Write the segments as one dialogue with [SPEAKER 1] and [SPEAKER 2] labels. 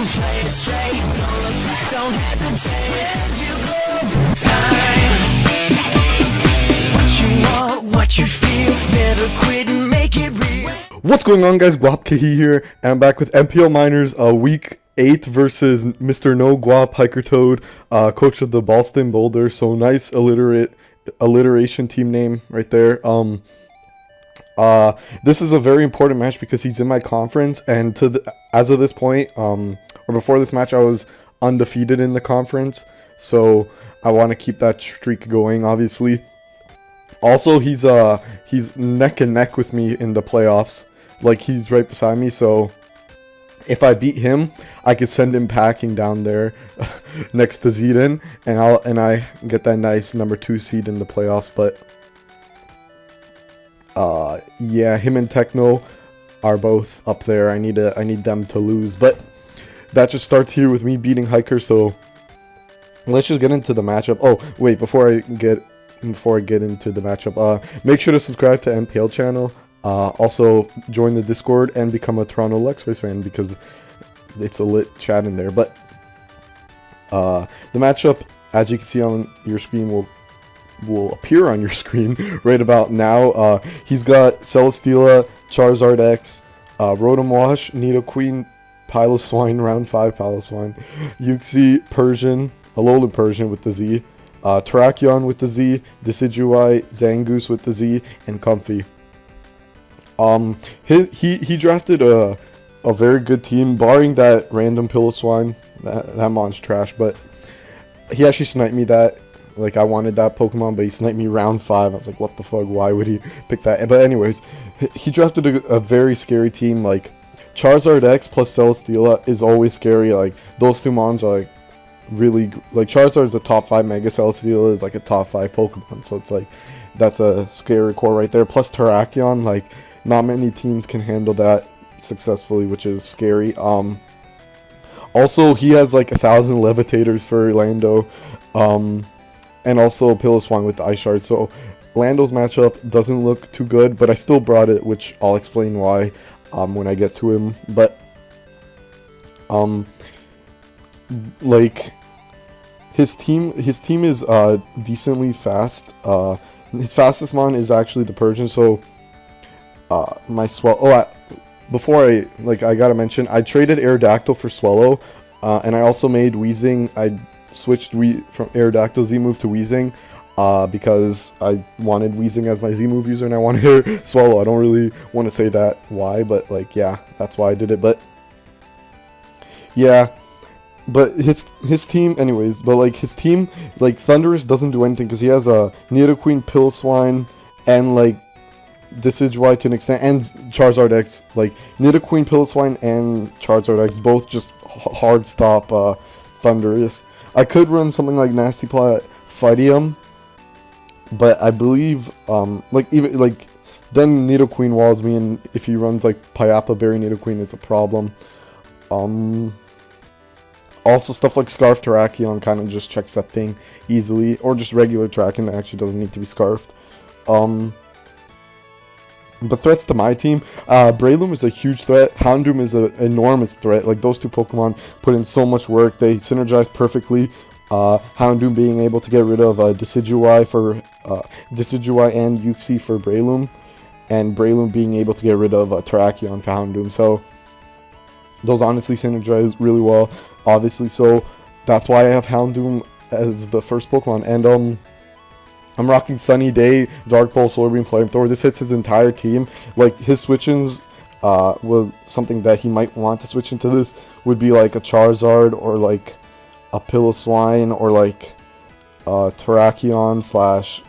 [SPEAKER 1] gon' play it straight. Don't look back, don't hesitate. When you go time. What you want, what you feel. Never quit and make it real.
[SPEAKER 2] What's going on, guys? Guap here, and I'm back with NPL Miners, week 8 versus Mr. No Guap Hiker Toad, coach of the BOS Boldores. So nice alliteration team name right there. This is a very important match because he's in my conference, and as of this point, or before this match, I was undefeated in the conference. So I want to keep that streak going, obviously. Also, he's neck and neck with me in the playoffs. Like, he's right beside me, so if I beat him, I could send him packing down there next to Zidane, and I get that nice number 2 seed in the playoffs. But yeah, him and Techno are both up there. I need them to lose, but that just starts here with me beating Hiker. So let's just get into the matchup. Oh wait, before I get into the matchup, make sure to subscribe to NPL channel. Also join the Discord and become a TOR Luxrays fan because it's a lit chat in there. But the matchup, as you can see on your screen, will appear on your screen right about now. He's got Celesteela, Charizard X, Rotom Wash, Nidoqueen, Piloswine, round 5 Piloswine, Uxie, Persian, Alolan Persian with the Z, Terrakion with the Z, Decidueye, Zangoose with the Z, and Comfy. He drafted a very good team, barring that random Piloswine. That mon's trash, but he actually sniped me that. Like, I wanted that Pokemon, but he sniped me round 5. I was like, what the fuck? Why would he pick that? But anyways, he drafted a very scary team. Like, Charizard X plus Celesteela is always scary. Like, those two mons are like really, like, Charizard is a top 5 Mega, Celesteela is like a top 5 Pokemon. So it's like, that's a scary core right there. Plus Terrakion, like, not many teams can handle that successfully, which is scary. Also, he has like 1,000 levitators for Lando, and also Piloswine with the Ice Shard. So Lando's matchup doesn't look too good, but I still brought it, which I'll explain why when I get to him. But like, his team is decently fast. His fastest mon is actually the Persian. So my before I gotta mention, I traded Aerodactyl for Swellow, and I also made Weezing. I switched from Aerodactyl Z-move to Weezing, because I wanted Weezing as my Z-move user, and I wanted Swallow. I don't really want to say that why, but like, yeah, that's why I did it. But yeah, but his team, anyways. But like, his team, like, Thundurus doesn't do anything because he has a Nidoqueen, Piloswine, and like Decidueye to an extent, and Charizard X. Like, Nidoqueen, Piloswine, and Charizard X both just hard stop Thundurus. I could run something like Nasty Plot, Fightium, but I believe like, even like, then Nidoqueen walls me, and if he runs like Pyappa Berry Nidoqueen, it's a problem. Also, stuff like Scarf Terrakion kind of just checks that thing easily, or just regular Terrakion that actually doesn't need to be scarfed. But threats to my team, Breloom is a huge threat. Houndoom is an enormous threat. Like, those two Pokemon put in so much work. They synergize perfectly. Houndoom being able to get rid of Decidueye and Uxie for Breloom, and Breloom being able to get rid of Terrakion for Houndoom. So those honestly synergize really well, obviously. So that's why I have Houndoom as the first Pokemon. And I'm rocking Sunny Day, Dark Pulse, Solar Beam, Flamethrower. This hits his entire team. Like, his switch-ins, something that he might want to switch into this would be like a Charizard, or like a Piloswine, or like Terrakion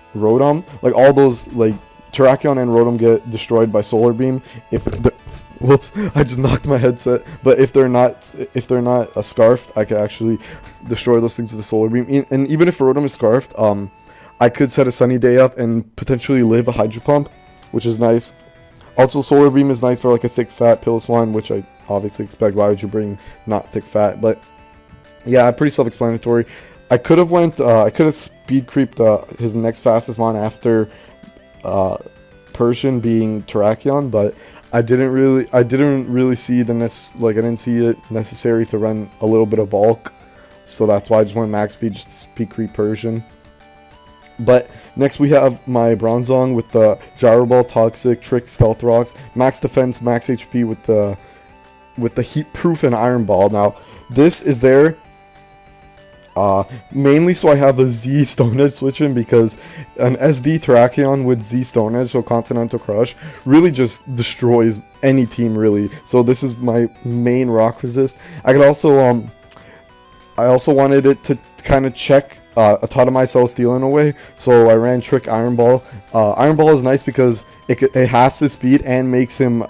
[SPEAKER 2] / Rotom. Like, all those, like, Terrakion and Rotom get destroyed by Solar Beam. Whoops, I just knocked my headset. But if they're not scarfed, I could actually destroy those things with a Solar Beam. And even if Rotom is scarfed, I could set a Sunny Day up and potentially live a Hydro Pump, which is nice. Also, Solar Beam is nice for like a thick fat Piloswine, which I obviously expect. Why would you bring not thick fat? But yeah, pretty self-explanatory. I could have speed creeped his next fastest mon after Persian being Terrakion, but I didn't really see I didn't see it necessary to run a little bit of bulk, so that's why I just went max speed, just speed creep Persian. But next we have my Bronzong with the Gyro Ball, Toxic, Trick, Stealth Rocks, max defense, max HP with the Heat Proof and Iron Ball. Now this is there mainly so I have a Z Stone Edge switch in, because an SD Terrakion with Z Stone Edge, so Continental Crush, really just destroys any team really. So this is my main rock resist. I also wanted it to kind of check Autotomize Celesteela in a way, so I ran Trick Iron Ball. Iron Ball is nice because it halves his speed and makes him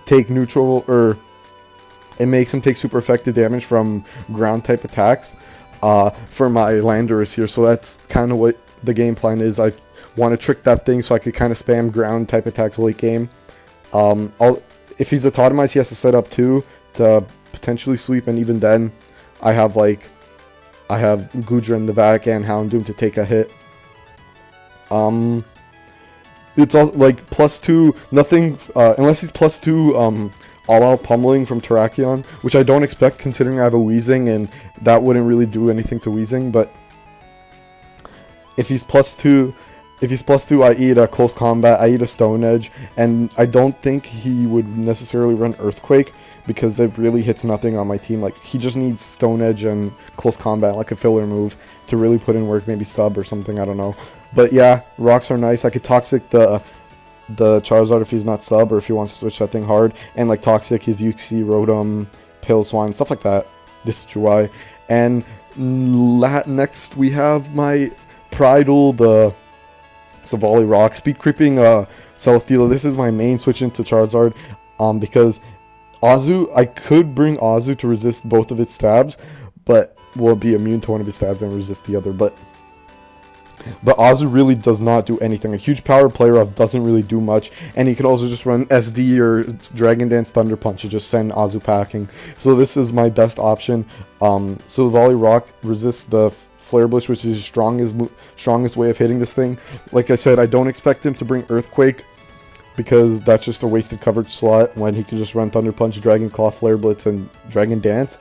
[SPEAKER 2] take neutral, or it makes him take super effective damage from ground type attacks for my Landorus here. So that's kind of what the game plan is. I want to trick that thing so I could kind of spam ground type attacks late game. If he's Autotomized, he has to set up 2 to potentially sweep, and even then I have Goodra in the back and Houndoom to take a hit. It's all like +2, nothing unless he's +2 all-out pummeling from Terrakion, which I don't expect considering I have a Weezing, and that wouldn't really do anything to Weezing. But if he's +2, I eat a Close Combat, I eat a Stone Edge, and I don't think he would necessarily run Earthquake, because that really hits nothing on my team. Like, he just needs Stone Edge and Close Combat, like a filler move, to really put in work, maybe sub or something, I don't know. But yeah, rocks are nice. I could Toxic the Charizard if he's not sub, or if he wants to switch that thing hard, and like Toxic his Uxie, Rotom, Pilswine, stuff like that. This is July. And next we have my Pridal, the Savali Rock, speed creeping Celesteela. This is my main switch into Charizard, because Azu, I could bring Azu to resist both of its stabs, but will be immune to one of his stabs and resist the other. But Azu really does not do anything. A huge power player of doesn't really do much, and he could also just run SD or Dragon Dance Thunder Punch and just send Azu packing. So this is my best option. So Volley Rock resists the Flare Blitz, which is his strongest way of hitting this thing. Like I said, I don't expect him to bring Earthquake, because that's just a wasted coverage slot when he can just run Thunder Punch, Dragon Claw, Flare Blitz, and Dragon Dance.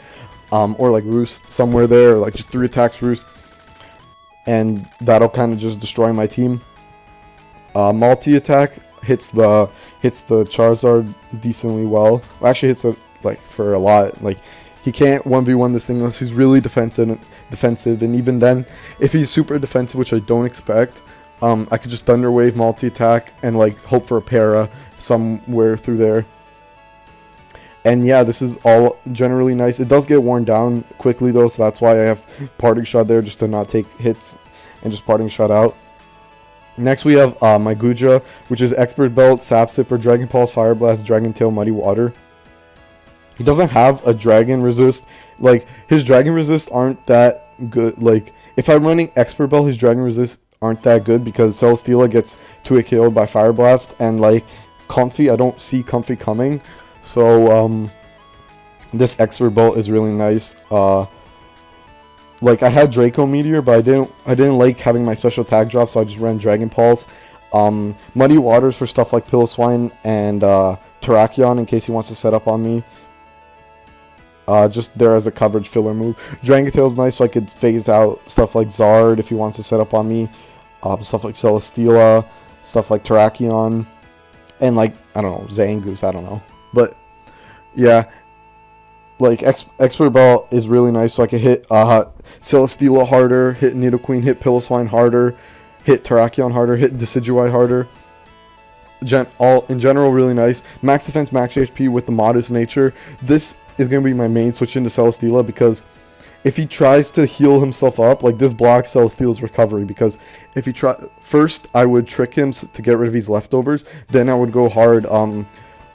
[SPEAKER 2] Or like Roost somewhere there, or like just 3 attacks Roost. And that'll kind of just destroy my team. Multi-attack hits the Charizard decently well. Actually hits it like for a lot. Like, he can't 1v1 this thing unless he's really defensive, and even then, if he's super defensive, which I don't expect, I could just Thunder Wave, multi-attack, and like hope for a para somewhere through there. And yeah, this is all generally nice. It does get worn down quickly though, so that's why I have Parting Shot there, just to not take hits and just Parting Shot out. Next we have my Goodra, which is Expert Belt, Sap Sipper, Dragon Pulse, Fire Blast, Dragon Tail, Muddy Water. He doesn't have a Dragon Resist. Like, his Dragon Resist aren't that good. Like, if I'm running Expert Belt, his Dragon Resist aren't that good, because Celesteela gets 2-hit KO'd by Fire Blast, and like Comfy, I don't see Comfy coming. So this Expert Bolt is really nice. Like, I had Draco Meteor, but I didn't like having my special attack drop, so I just ran Dragon Pulse. Muddy Waters for stuff like Piloswine and Terrakion in case he wants to set up on me. Just there as a coverage filler move. Dragon Tail's nice, so I could phase out stuff like Zard if he wants to set up on me. Stuff like Celesteela, stuff like Terrakion, and like, I don't know, Zangoose, I don't know. But yeah, like Expert Ball is really nice, so I can hit Celesteela harder, hit Nidoqueen, hit Piloswine harder, hit Terrakion harder, hit Decidueye harder. All in general really nice. Max defense, max HP with the Modest Nature. This is going to be my main switch into Celesteela, because if he tries to heal himself up, like, this blocks Celesteela's recovery, because if he first I would trick him to get rid of his leftovers, then I would go hard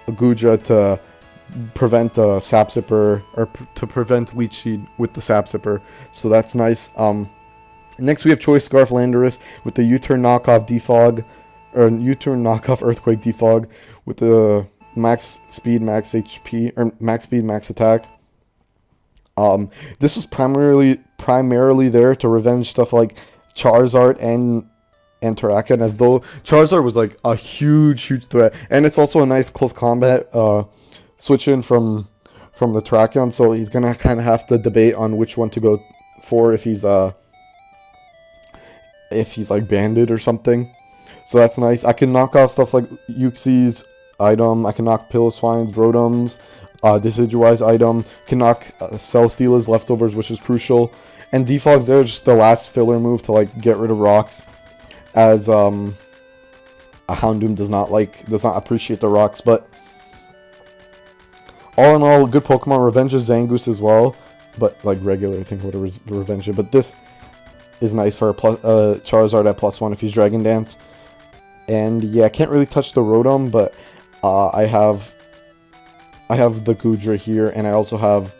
[SPEAKER 2] Goodra to prevent Sap Sipper, or to prevent Leech Seed with the Sap Sipper. So that's nice. Next we have Choice Scarf Landorus with the U-turn knockoff Defog, or U-turn knockoff Earthquake Defog with the max speed, max HP, or max speed, max attack. This was primarily there to revenge stuff like Charizard and and Terrakion, as though Charizard was like a huge threat. And it's also a nice close combat switch in from the Terrakion, so he's gonna kind of have to debate on which one to go for if he's like banded or something. So that's nice. I can knock off stuff like Uxie's item. I can knock Piloswine's Rotom's Decidueye's item. Can knock Celesteela's leftovers, which is crucial. And Defog's there, just the last filler move to like get rid of rocks, as a Houndoom does not appreciate the rocks. But all in all, good Pokemon. Revenge of Zangoose as well, but like regular, I think whatever is Revenge. But this is nice for a Charizard at +1 if he's Dragon Dance. And yeah, I can't really touch the Rotom, but I have the Goodra here, and I also have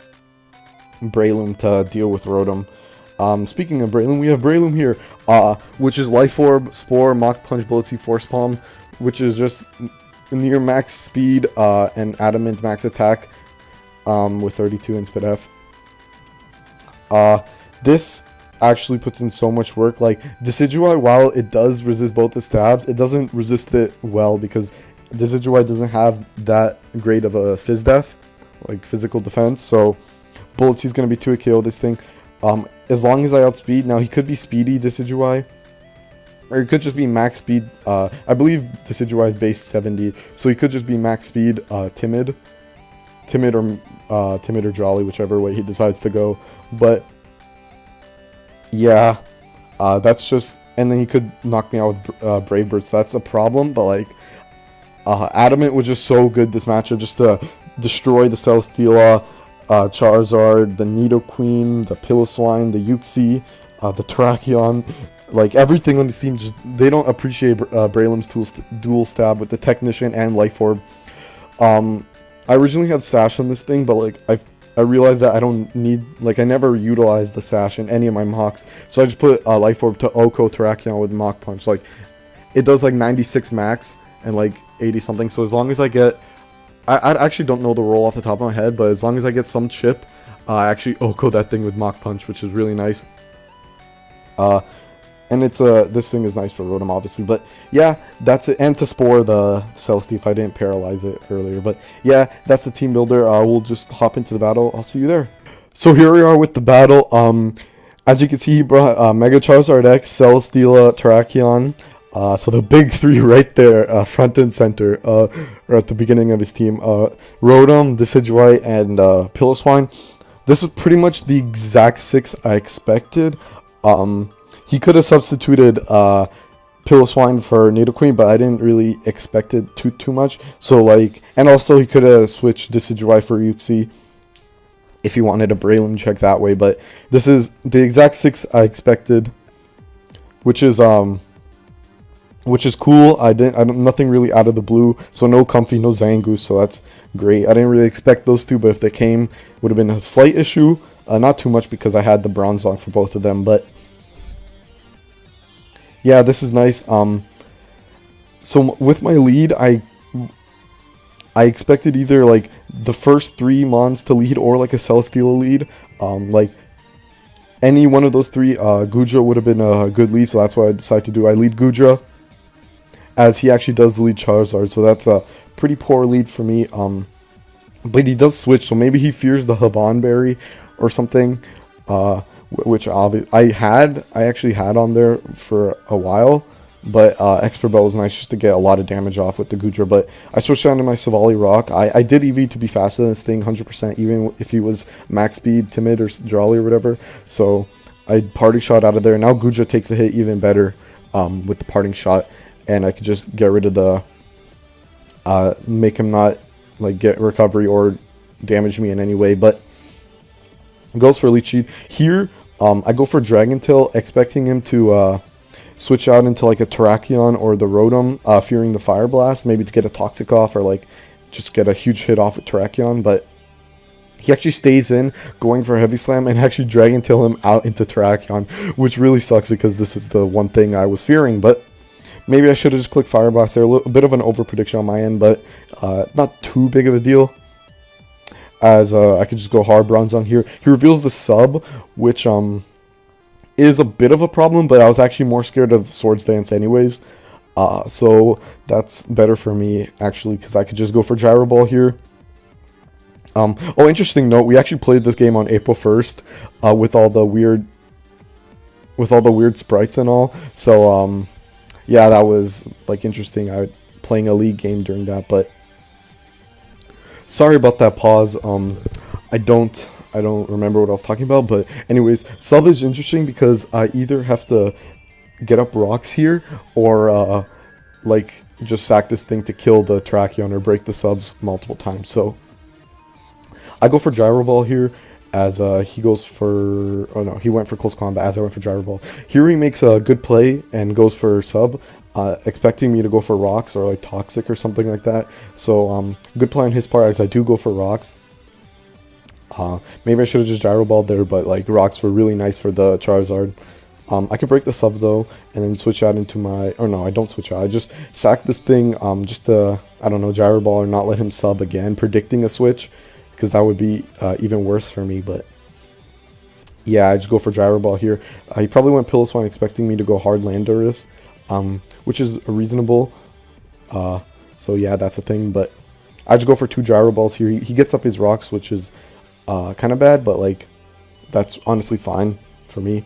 [SPEAKER 2] Breloom to deal with Rotom. Speaking of Breloom, we have Breloom here, which is Life Orb, Spore, Mach Punch, Bullet Seed, Force Palm, which is just near max speed and adamant max attack with 32 in Spit F. This actually puts in so much work. Like Decidueye, while it does resist both the stabs, it doesn't resist it well because Decidueye doesn't have that great of a Fizz Def, like physical defense. So Bullet Seed's gonna be 2 KO this thing. As long as I outspeed, now he could be speedy Decidueye, or it could just be max speed. I believe Decidueye is base 70, so he could just be max speed timid or Jolly, whichever way he decides to go. But yeah, that's just, and then he could knock me out with Brave Bird, so that's a problem. But like Adamant was just so good this matchup, just to destroy the Celesteela, Charizard, the Nidoqueen, the Piloswine, the Uxie, the Terrakion. Like everything on this team, just they don't appreciate Breloom's dual stab with the Technician and Life Orb. I originally had Sash on this thing, but like I realized that I don't need, like I never utilized the Sash in any of my mocks, so I just put Life Orb to Oko Terrakion with Mach Punch. Like it does like 96 max and like 80 something. So as long as I get, I actually don't know the roll off the top of my head, but as long as I get some chip, I actually Oko that thing with Mach Punch, which is really nice. And it's this thing is nice for Rotom, obviously. But yeah, that's it. And to Spore the Celestia if I didn't paralyze it earlier. But yeah, that's the team builder. We'll just hop into the battle. I'll see you there. So here we are with the battle. As you can see, he brought Mega Charizard X, Celesteela, Terrakion. So the big three right there, front and center, or at the beginning of his team. Rotom, Decidueye, and Piloswine. This is pretty much the exact 6 I expected. He could have substituted Piloswine for Nidoqueen, but I didn't really expect it too much. So like, and also he could have switched Decidueye for Uxie if he wanted a Breloom check that way. But this is the exact 6 I expected, which is cool. I don't nothing really out of the blue. So no Comfy, no Zangoose, so that's great. I didn't really expect those two, but if they came, it would have been a slight issue. Not too much because I had the bronze on for both of them, but yeah, this is nice. So with my lead, I expected either like the first 3 mons to lead or like a Celesteela lead. Like any one of those 3, Goodra would have been a good lead, so that's what I decided to do. I lead Goodra, as he actually does lead Charizard, so that's a pretty poor lead for me. But he does switch, so maybe he fears the Haban Berry or something. Which I actually had on there for a while, but Expert Bell was nice just to get a lot of damage off with the Goodra. But I switched down to my Savali Rock. I did EV to be faster than this thing 100%, even if he was max speed, timid, or Jolly or whatever. So I party shot out of there. Now Goodra takes the hit even better with the parting shot, and I could just get rid of the make him not like get recovery or damage me in any way. But goes for Leech Seed here. I go for Dragon Tail, expecting him to switch out into like a Terrakion or the Rotom, fearing the Fire Blast, maybe to get a Toxic off or like just get a huge hit off with Terrakion. But he actually stays in, going for a Heavy Slam, and actually Dragon Tail him out into Terrakion, which really sucks because this is the one thing I was fearing. But maybe I should have just clicked Fire Blast there. A bit of an over prediction on my end, but not too big of a deal, as I could just go hard bronze on here. He reveals the sub, which is a bit of a problem, but I was actually more scared of Swords Dance anyways. So that's better for me, actually, because I could just go for Gyro Ball here. Oh, interesting note, we actually played this game on April 1st, with all the weird sprites and all. So, yeah, that was, like, interesting. I playing a league game during that, but sorry about that pause. I don't remember what I was talking about, but anyways, sub is interesting because I either have to get up rocks here or, like, just sack this thing to kill the Tracheon or break the subs multiple times. So I go for Gyro Ball here as he goes for, oh no, he went for Close Combat as I went for Gyro Ball. Here he makes a good play and goes for sub, expecting me to go for rocks or like Toxic or something like that. So good play on his part as I do go for rocks. Maybe I should have just Gyro Balled there, but like rocks were really nice for the Charizard. I could break the sub though, and then switch out into my, or no, I don't switch out. I just sack this thing, just to, I don't know, Gyro Ball or not let him sub again, predicting a switch, because that would be even worse for me. But yeah, I just go for Gyro Ball here. He probably went Pillow expecting me to go hard Landorus, which is reasonable. So yeah, that's a thing. But I just go for 2 Gyro Balls here. He gets up his rocks, which is kind of bad, but like that's honestly fine for me.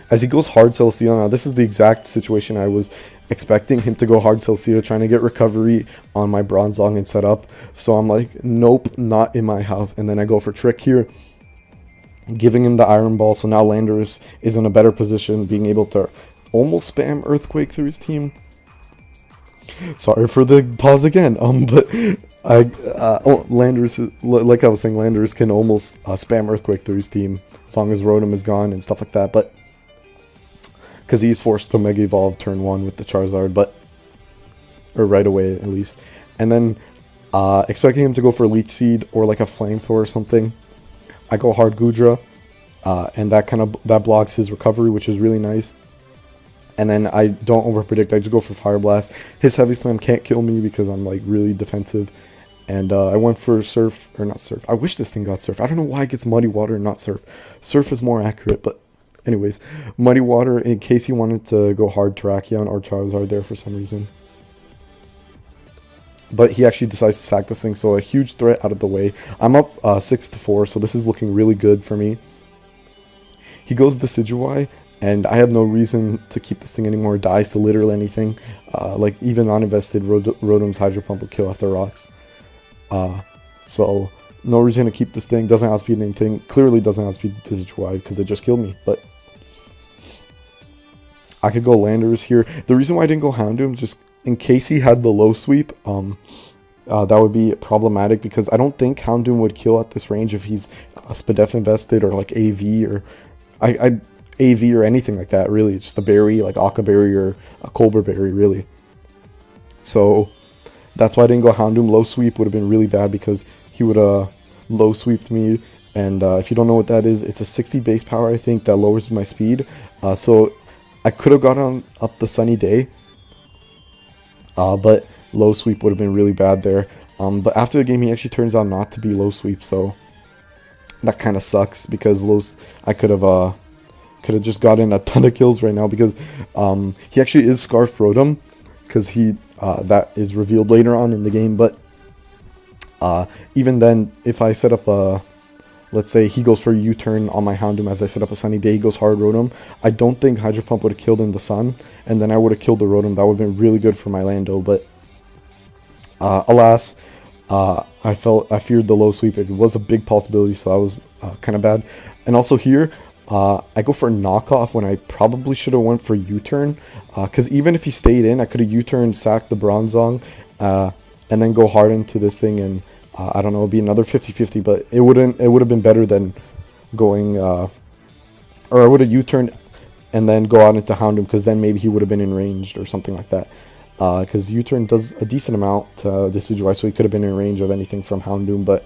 [SPEAKER 2] As he goes hard Celesteela, now this is the exact situation I was expecting him to go hard Celesteela, trying to get recovery on my Bronzong and set up. So I'm like, nope, not in my house. And then I go for Trick here, giving him the Iron Ball. So now Landorus is in a better position, being able to almost spam Earthquake through his team. Sorry for the pause again. But Landorus, like I was saying, Landorus can almost spam Earthquake through his team as long as Rotom is gone and stuff like that. But because he's forced to Mega Evolve turn 1 with the Charizard, or right away at least. And then expecting him to go for Leech Seed or like a Flamethrower or something, I go hard Goodra, and that blocks his recovery, which is really nice. And then I don't overpredict, I just go for Fire Blast. His Heavy Slam can't kill me because I'm like really defensive. And I went for Surf, or not Surf. I wish this thing got Surf. I don't know why it gets Muddy Water and not Surf. Surf is more accurate, but anyways, Muddy Water in case he wanted to go hard Terrakion or Charizard there for some reason. But he actually decides to sack this thing, so a huge threat out of the way. I'm up 6-4, so this is looking really good for me. He goes Decidueye, and I have no reason to keep this thing anymore. It dies to literally anything. Like even uninvested Rotom's Hydro Pump will kill after rocks. So no reason to keep this thing. Doesn't outspeed anything. Clearly doesn't outspeed Decidueye because it just killed me. But I could go Landorus here. The reason why I didn't go Houndoom, just in case he had the low sweep, that would be problematic because I don't think Houndoom would kill at this range if he's Spadef invested or like AV or AV or anything like that. Really, just a berry like Aqua Berry or a Colbur Berry, really. So that's why I didn't go Houndoom. Low sweep would have been really bad because he would low sweeped me. And if you don't know what that is, it's a 60 base power, I think, that lowers my speed. So I could have gotten up the Sunny Day, but low sweep would have been really bad there. But after the game, he actually turns out not to be low sweep, so that kind of sucks because I could have just gotten a ton of kills right now because he actually is Scarf Rotom because that is revealed later on in the game. But even then, if I set up a, let's say he goes for a U-turn on my Houndoom as I set up a Sunny Day, he goes hard Rotom, I don't think Hydro Pump would have killed in the sun, and then I would have killed the Rotom. That would have been really good for my Lando, but alas, I feared the low sweep. It was a big possibility, so that was kind of bad. And also here, I go for a knockoff when I probably should have went for U-turn, because even if he stayed in, I could have U-turned, sacked the Bronzong, and then go hard into this thing, and I don't know, it'd be another 50-50, but it would have been better than going, or I would have U-turned and then go out into Houndoom, because then maybe he would have been in range or something like that. Because U-turn does a decent amount to Decidueye, so he could have been in range of anything from Houndoom, but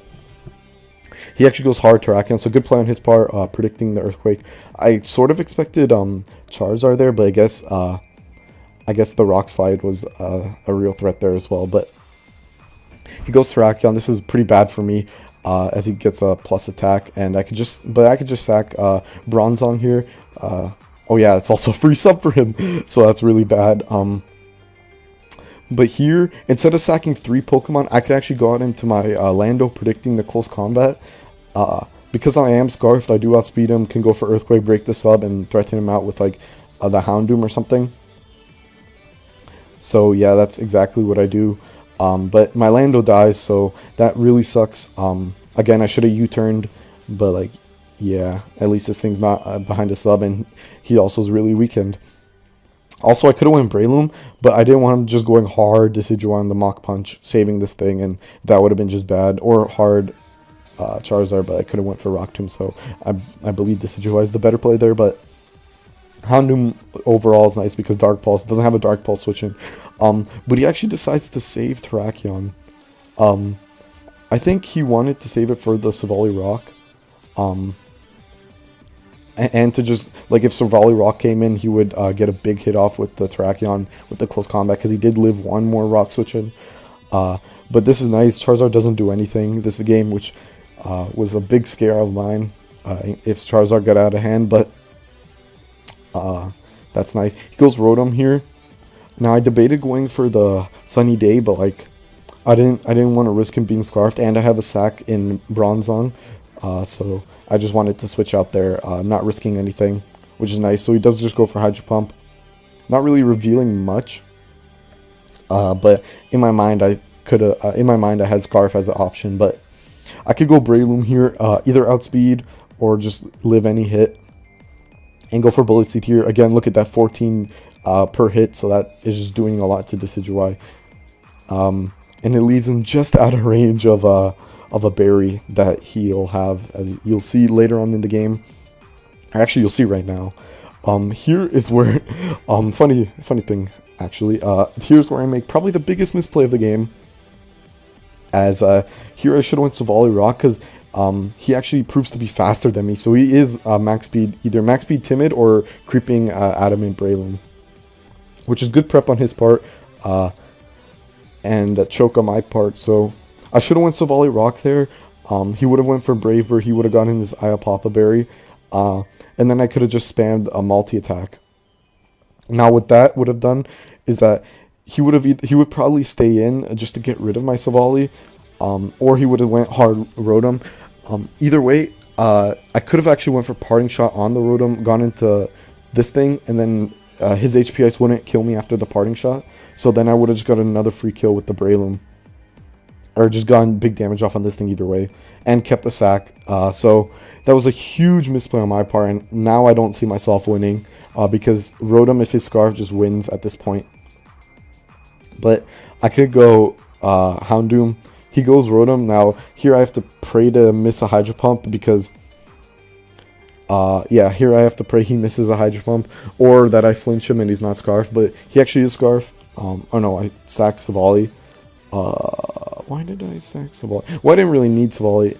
[SPEAKER 2] he actually goes hard Terrakion, so good play on his part, predicting the Earthquake. I sort of expected Charizard there, but I guess the Rock Slide was a real threat there as well, but he goes Terrakion. This is pretty bad for me. as he gets a plus attack, and I could just sack Bronze on here. Oh yeah, it's also a free sub for him, so that's really bad. But here, instead of sacking 3 Pokemon, I could actually go out into my Lando predicting the close combat. Because I am Scarfed, I do outspeed him, can go for Earthquake, break the sub, and threaten him out with like the Houndoom or something. So yeah, that's exactly what I do. But my Lando dies, so that really sucks. Again, I should have U-turned, but like, yeah, at least this thing's not behind a sub, and he also is really weakened. Also, I could have went Breloom, but I didn't want him just going hard Decidueye on the Mach Punch, saving this thing, and that would have been just bad. Or hard Charizard, but I could have went for Rock Tomb, so I believe Decidueye is the better play there, but Houndoom overall is nice because Dark Pulse doesn't have a Dark Pulse switching. But he actually decides to save Terrakion. I think he wanted to save it for the Savali Rock. And to just, like, if Savali Rock came in, he would get a big hit off with the Terrakion with the close combat, because he did live one more Rock switching. But this is nice. Charizard doesn't do anything this game, which was a big scare of mine if Charizard got out of hand, but that's nice. He goes Rotom here. Now I debated going for the Sunny Day, but like I didn't want to risk him being Scarfed, and I have a sack in Bronze on, so I just wanted to switch out there, not risking anything, which is nice. So he does just go for Hydro Pump, not really revealing much, but in my mind I had Scarf as an option, but I could go Breloom here, either outspeed or just live any hit. And go for Bullet Seed here. Again, look at that 14 per hit, so that is just doing a lot to Decidueye. And it leaves him just out of range of a berry that he'll have, as you'll see later on in the game. Or actually, you'll see right now. Here is where, funny thing, actually. Here's where I make probably the biggest misplay of the game. As here I should have went Savali Rock, because he actually proves to be faster than me, so he is max speed, either max speed Timid or creeping Adamant Breloom, which is good prep on his part, and choke on my part. So I should have went Savali Rock there. He would have went for Brave Bird, he would have gotten his Iapapa Berry, and then I could have just spammed a multi-attack. Now what that would have done is that he would probably stay in just to get rid of my Savali, or he would have went hard Rotom. Either way, I could have actually went for Parting Shot on the Rotom, gone into this thing, and then his HP Ice wouldn't kill me after the Parting Shot. So then I would have just got another free kill with the Breloom, or just gotten big damage off on this thing either way, and kept the sack. So that was a huge misplay on my part, and now I don't see myself winning, because Rotom, if his Scarf, just wins at this point. But I could go Houndoom. He goes Rotom. Now, here I have to pray to miss a Hydro Pump, because, yeah, here I have to pray he misses a Hydro Pump, or that I flinch him and he's not Scarf, but he actually is Scarf. Oh no, I sacked Savali. Why did I sack Savali? Well, I didn't really need Savali.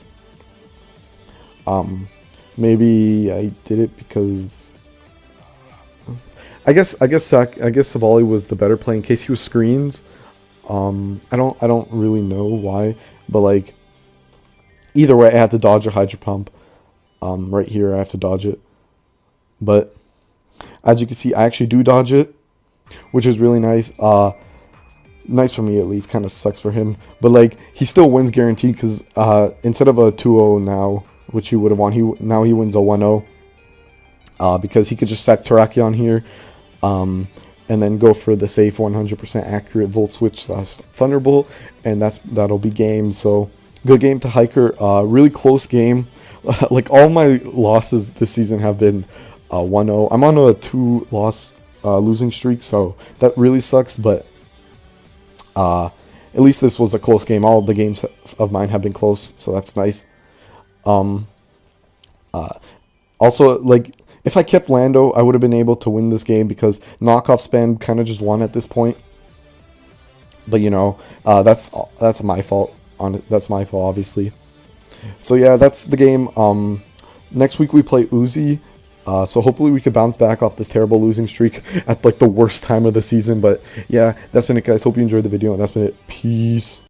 [SPEAKER 2] Maybe I did it because I guess Savali was the better play in case he was screens. I don't really know why, but like either way I had to dodge a Hydro Pump. Right here I have to dodge it. But as you can see, I actually do dodge it, which is really nice. Nice for me at least, kind of sucks for him. But like he still wins guaranteed, because instead of a 2-0 now, which he would have won, now he wins a 1-0. Because he could just sack Terrakion here. And then go for the safe 100% accurate Volt Switch / Thunderbolt, and that'll be game. So good game to Hiker. Really close game. Like all my losses this season have been 1-0. I'm on a 2-loss losing streak, so that really sucks. But at least this was a close game. All of the games of mine have been close, so that's nice. Also, like, if I kept Lando, I would have been able to win this game, because knockoff spam kind of just won at this point. But you know, that's my fault. That's my fault, obviously. So yeah, that's the game. Next week we play Uzi. So hopefully we could bounce back off this terrible losing streak at like the worst time of the season. But yeah, that's been it, guys. Hope you enjoyed the video, and that's been it. Peace.